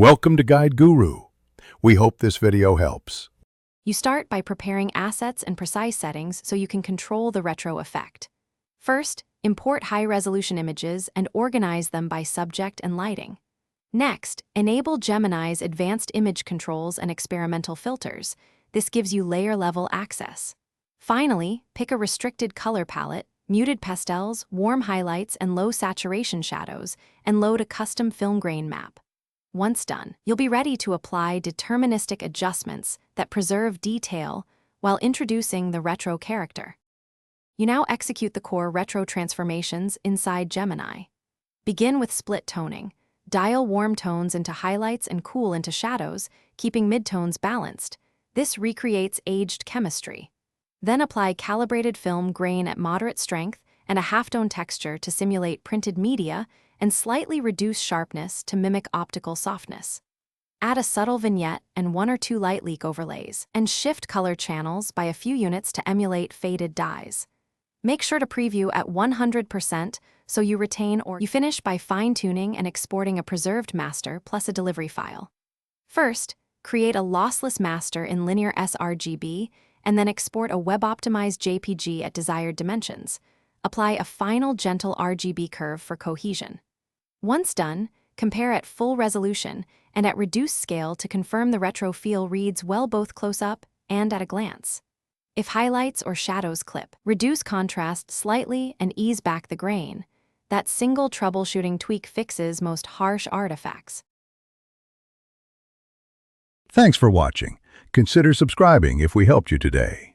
Welcome to Guide Guru. We hope this video helps. You start by preparing assets and precise settings so you can control the retro effect. First, import high-resolution images and organize them by subject and lighting. Next, enable Gemini's advanced image controls and experimental filters. This gives you layer-level access. Finally, pick a restricted color palette, muted pastels, warm highlights, and low saturation shadows, and load a custom film grain map. Once done, you'll be ready to apply deterministic adjustments that preserve detail while introducing the retro character. You now execute the core retro transformations inside Gemini. Begin with split toning. Dial warm tones into highlights and cool into shadows, keeping midtones balanced. This recreates aged chemistry. Then apply calibrated film grain at moderate strength and a halftone texture to simulate printed media, and slightly reduce sharpness to mimic optical softness. Add a subtle vignette and 1 or 2 light leak overlays, and shift color channels by a few units to emulate faded dyes. Make sure to preview at 100% so you retain or you finish by fine-tuning and exporting a preserved master plus a delivery file. First, create a lossless master in linear sRGB, and then export a web-optimized JPG at desired dimensions. Apply a final gentle RGB curve for cohesion. Once done, compare at full resolution and at reduced scale to confirm the retro feel reads well both close-up and at a glance. If highlights or shadows clip, reduce contrast slightly and ease back the grain. That single troubleshooting tweak fixes most harsh artifacts. Thanks for watching. Consider subscribing if we helped you today.